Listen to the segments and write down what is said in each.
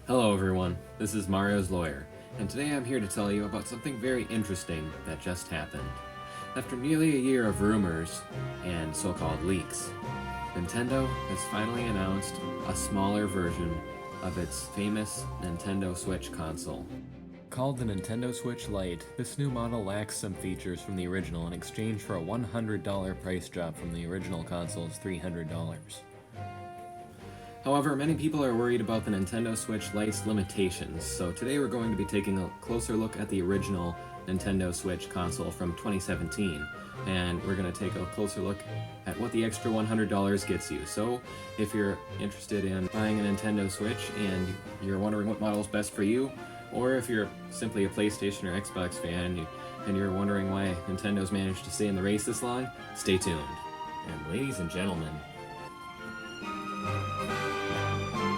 Hello everyone, this is Mario's Lawyer, and today I'm here to tell you about something very interesting that just happened. After nearly a year of rumors and so-called leaks, Nintendo has finally announced a smaller version of its famous Nintendo Switch console. Called the Nintendo Switch Lite, this new model lacks some features from the original in exchange for a $100 price drop from the original console's $300. However, many people are worried about the Nintendo Switch Lite's limitations, so today we're going to be taking a closer look at the original Nintendo Switch console from 2017, and we're going to take a closer look at what the extra $100 gets you. So, if you're interested in buying a Nintendo Switch and you're wondering what model is best for you, or if you're simply a PlayStation or Xbox fan and you're wondering why Nintendo's managed to stay in the race this long, stay tuned. And ladies and gentlemen,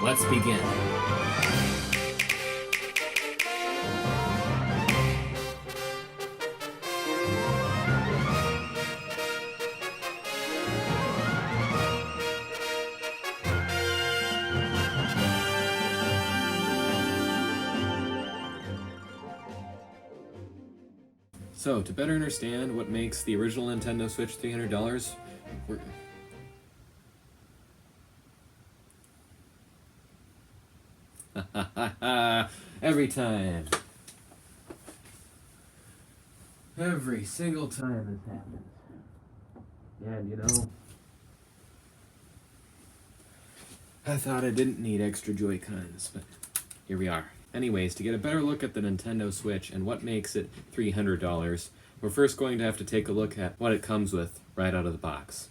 let's begin. So, to better understand what makes the original Nintendo Switch $300, we're... Every time. Every single time this happens. And you know, I thought I didn't need extra Joy-Cons, but here we are. Anyways, to get a better look at the Nintendo Switch and what makes it $300, we're first going to have to take a look at what it comes with right out of the box.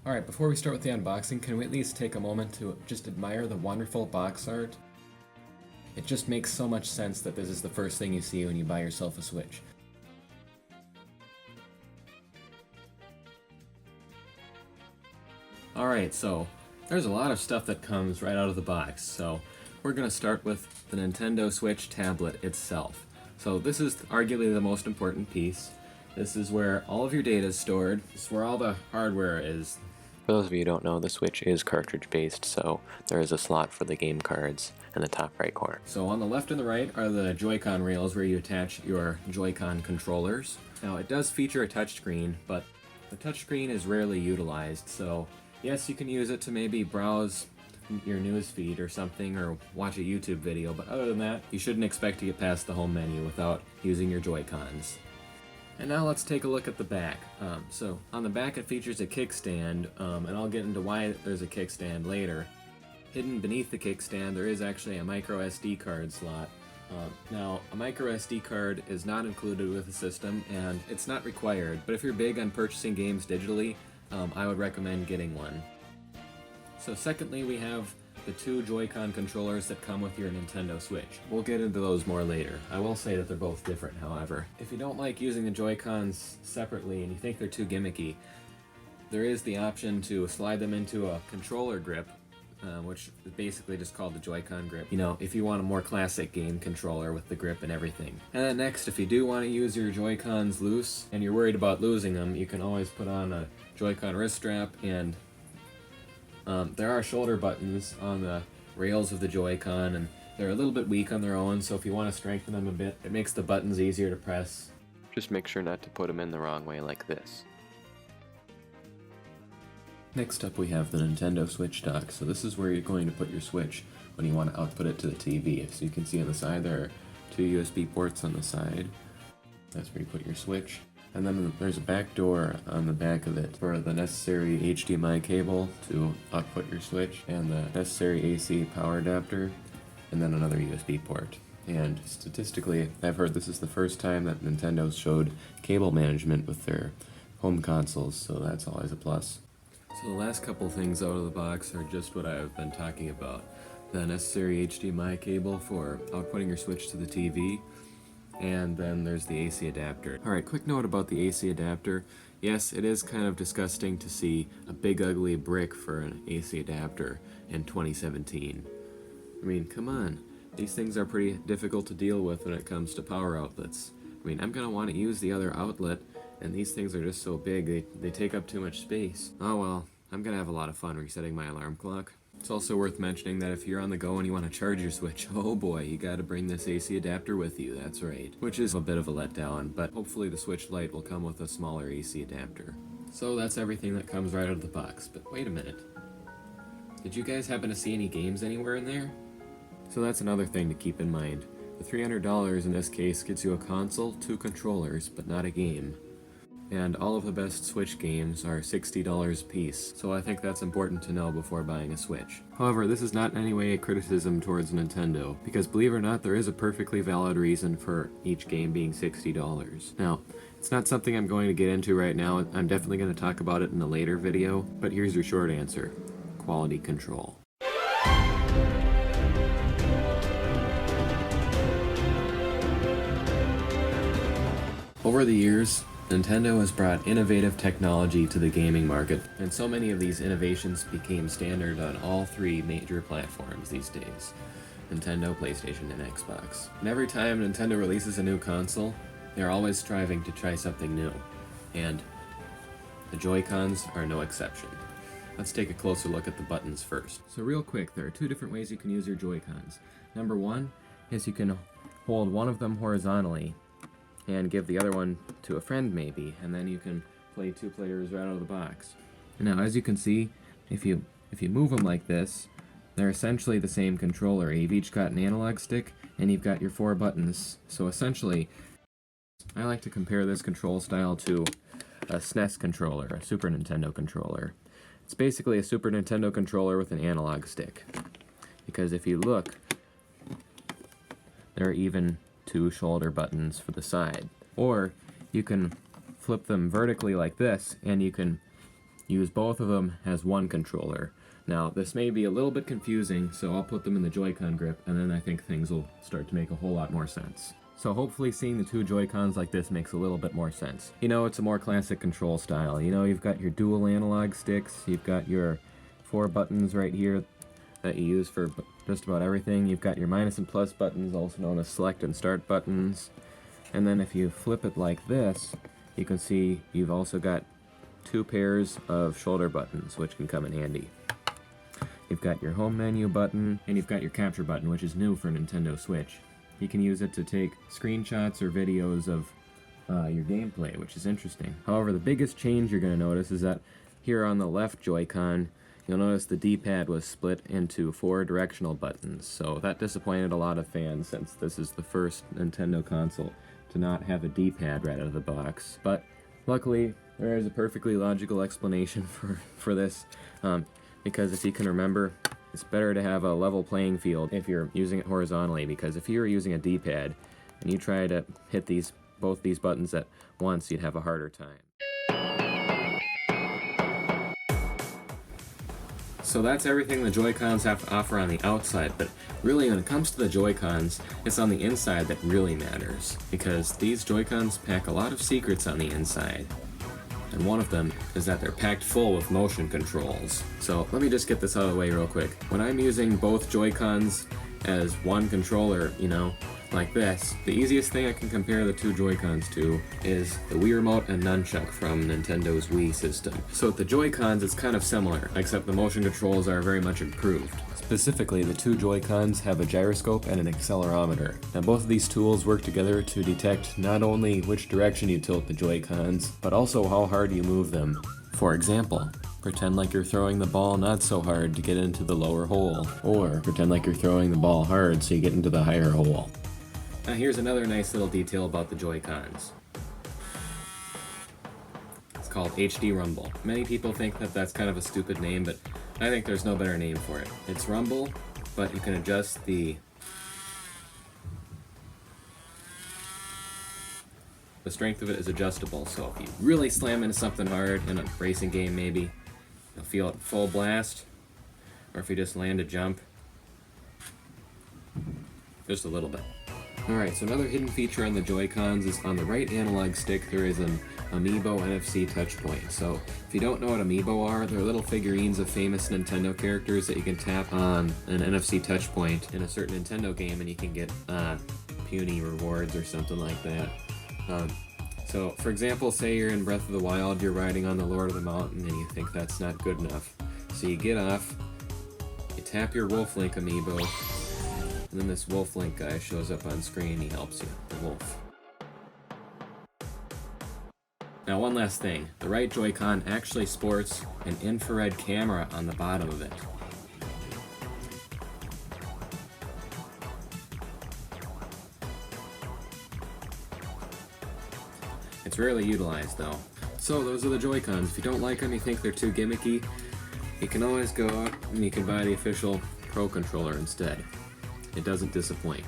Alright, before we start with the unboxing, can we at least take a moment to just admire the wonderful box art? It just makes so much sense that this is the first thing you see when you buy yourself a Switch. Alright, so there's a lot of stuff that comes right out of the box, so we're going to start with the Nintendo Switch tablet itself. So this is arguably the most important piece. This is where all of your data is stored. This is where all the hardware is. For those of you who don't know, the Switch is cartridge-based, so there is a slot for the game cards in the top right corner. So on the left and the right are the Joy-Con rails where you attach your Joy-Con controllers. Now it does feature a touchscreen, but the touchscreen is rarely utilized, so yes, you can use it to maybe browse your news feed or something, or watch a YouTube video, but other than that, you shouldn't expect to get past the home menu without using your Joy-Cons. And now let's take a look at the back. So on the back it features a kickstand, and I'll get into why there's a kickstand later. Hidden beneath the kickstand there is actually a micro SD card slot. Now, a micro SD card is not included with the system, and it's not required, but if you're big on purchasing games digitally, I would recommend getting one. So secondly, we have the two Joy-Con controllers that come with your Nintendo Switch. We'll get into those more later. I will say that they're both different, however. If you don't like using the Joy-Cons separately and you think they're too gimmicky, there is the option to slide them into a controller grip, which is basically just called the Joy-Con grip. You know, if you want a more classic game controller with the grip and everything. And then next, if you do want to use your Joy-Cons loose and you're worried about losing them, you can always put on a Joy-Con wrist strap, and there are shoulder buttons on the rails of the Joy-Con, and they're a little bit weak on their own, so if you want to strengthen them a bit, it makes the buttons easier to press. Just make sure not to put them in the wrong way like this. Next up we have the Nintendo Switch dock. So this is where you're going to put your Switch when you want to output it to the TV. So you can see on the side there are two USB ports on the side. That's where you put your Switch. And then there's a back door on the back of it for the necessary HDMI cable to output your Switch, and the necessary AC power adapter, and then another USB port. And statistically, I've heard this is the first time that Nintendo showed cable management with their home consoles, so that's always a plus. So the last couple things out of the box are just what I've been talking about. The necessary HDMI cable for outputting your Switch to the TV, and then there's the AC adapter. Alright, quick note about the AC adapter. Yes, it is kind of disgusting to see a big ugly brick for an AC adapter in 2017. I mean, come on. These things are pretty difficult to deal with when it comes to power outlets. I mean, I'm going to want to use the other outlet, and these things are just so big, they take up too much space. Oh well, I'm gonna have a lot of fun resetting my alarm clock. It's also worth mentioning that if you're on the go and you want to charge your Switch, oh boy, you gotta bring this AC adapter with you, that's right. Which is a bit of a letdown, but hopefully the Switch Lite will come with a smaller AC adapter. So that's everything that comes right out of the box, but wait a minute. Did you guys happen to see any games anywhere in there? So that's another thing to keep in mind. The $300 in this case gets you a console, 2 controllers, but not a game. And all of the best Switch games are $60 a piece, so I think that's important to know before buying a Switch. However, this is not in any way a criticism towards Nintendo, because believe it or not, there is a perfectly valid reason for each game being $60. Now, it's not something I'm going to get into right now. I'm definitely going to talk about it in a later video, but here's your short answer. Quality control. Over the years, Nintendo has brought innovative technology to the gaming market, and so many of these innovations became standard on all 3 major platforms these days: Nintendo, PlayStation, and Xbox. And every time Nintendo releases a new console, they're always striving to try something new, and the Joy-Cons are no exception. Let's take a closer look at the buttons first. So real quick, there are 2 different ways you can use your Joy-Cons. Number 1 is you can hold one of them horizontally and give the other one to a friend maybe, and then you can play 2 players right out of the box. Now as you can see, if you move them like this, they're essentially the same controller. You've each got an analog stick and you've got your 4 buttons. So essentially, I like to compare this control style to a SNES controller, a Super Nintendo controller. It's basically a Super Nintendo controller with an analog stick. Because if you look, there are even 2 shoulder buttons for the side. Or you can flip them vertically like this, and you can use both of them as one controller. Now, this may be a little bit confusing, so I'll put them in the Joy-Con grip, and then I think things will start to make a whole lot more sense. So hopefully seeing the 2 Joy-Cons like this makes a little bit more sense. You know, it's a more classic control style. You know, you've got your dual analog sticks, you've got your 4 buttons right here that you use for just about everything. You've got your minus and plus buttons, also known as select and start buttons. And then if you flip it like this, you can see you've also got 2 pairs of shoulder buttons, which can come in handy. You've got your home menu button, and you've got your capture button, which is new for Nintendo Switch. You can use it to take screenshots or videos of your gameplay, which is interesting. However, the biggest change you're going to notice is that here on the left Joy-Con, you'll notice the D-pad was split into 4 directional buttons, so that disappointed a lot of fans since this is the first Nintendo console to not have a D-pad right out of the box. But luckily, there is a perfectly logical explanation for this, because if you can remember, it's better to have a level playing field if you're using it horizontally, because if you were using a D-pad and you try to hit both these buttons at once, you'd have a harder time. So that's everything the Joy-Cons have to offer on the outside, but really when it comes to the Joy-Cons, it's on the inside that really matters, because these Joy-Cons pack a lot of secrets on the inside. And one of them is that they're packed full with motion controls. So let me just get this out of the way real quick. When I'm using both Joy-Cons as one controller, you know, like this, the easiest thing I can compare the 2 Joy-Cons to is the Wii Remote and Nunchuck from Nintendo's Wii system. So with the Joy-Cons, it's kind of similar, except the motion controls are very much improved. Specifically, the 2 Joy-Cons have a gyroscope and an accelerometer. Now both of these tools work together to detect not only which direction you tilt the Joy-Cons, but also how hard you move them. For example, pretend like you're throwing the ball not so hard to get into the lower hole, or pretend like you're throwing the ball hard so you get into the higher hole. Now here's another nice little detail about the Joy-Cons. It's called HD Rumble. Many people think that that's kind of a stupid name, but I think there's no better name for it. It's rumble, but you can adjust the strength of it is adjustable, so if you really slam into something hard in a racing game maybe, you'll feel it full blast, or if you just land a jump, just a little bit. Alright, so another hidden feature on the Joy-Cons is on the right analog stick there is an Amiibo NFC touchpoint. So if you don't know what Amiibo are, they're little figurines of famous Nintendo characters that you can tap on an NFC touchpoint in a certain Nintendo game and you can get puny rewards or something like that. So, for example, say you're in Breath of the Wild, you're riding on the Lord of the Mountain, and you think that's not good enough. So you get off, you tap your Wolf Link amiibo, and then this Wolf Link guy shows up on screen, he helps you, the wolf. Now one last thing, the right Joy-Con actually sports an infrared camera on the bottom of it. It's rarely utilized though. So those are the Joy-Cons. If you don't like them, you think they're too gimmicky, you can always go out and you can buy the official Pro Controller instead. It doesn't disappoint.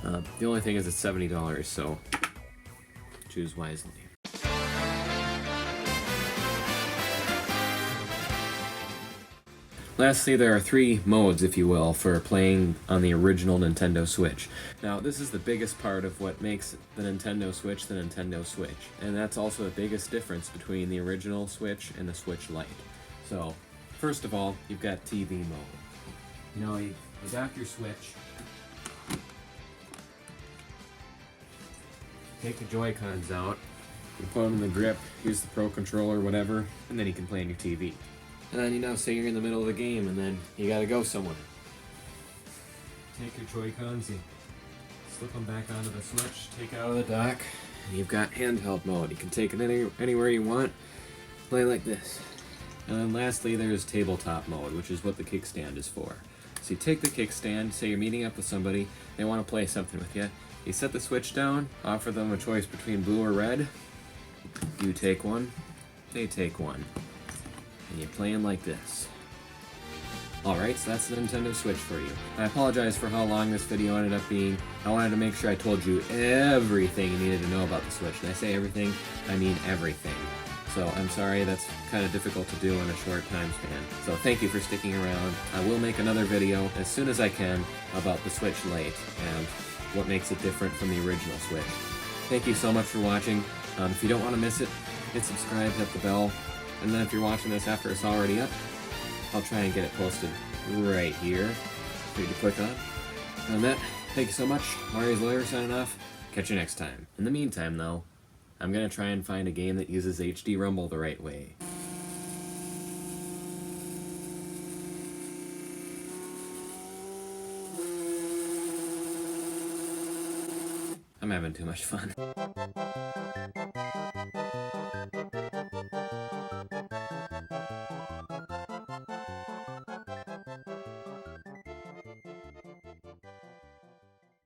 The only thing is it's $70, so choose wisely. Lastly, there are 3 modes, if you will, for playing on the original Nintendo Switch. Now, this is the biggest part of what makes the Nintendo Switch the Nintendo Switch, and that's also the biggest difference between the original Switch and the Switch Lite. So, first of all, you've got TV mode. You know, you dock your Switch, take the Joy-Cons out, you put them in the grip, use the Pro Controller, whatever, and then you can play on your TV. And then, you know, say you're in the middle of the game and then you gotta go somewhere. Take your Joy-Cons, you slip them back onto the Switch, take it out of the dock, and you've got handheld mode. You can take it anywhere you want, play like this. And then lastly, there's tabletop mode, which is what the kickstand is for. So you take the kickstand, say you're meeting up with somebody, they want to play something with you. You set the Switch down, offer them a choice between blue or red. You take one, they take one. And you're playing like this. Alright, so that's the Nintendo Switch for you. I apologize for how long this video ended up being. I wanted to make sure I told you everything you needed to know about the Switch. And I say everything, I mean everything. So I'm sorry, that's kind of difficult to do in a short time span. So thank you for sticking around. I will make another video as soon as I can about the Switch Lite and what makes it different from the original Switch. Thank you so much for watching. If you don't want to miss it, hit subscribe, hit the bell. And then if you're watching this after it's already up, I'll try and get it posted right here for you to click on. And that, thank you so much. Mario's Lawyer signing off. Catch you next time. In the meantime, though, I'm going to try and find a game that uses HD Rumble the right way. I'm having too much fun.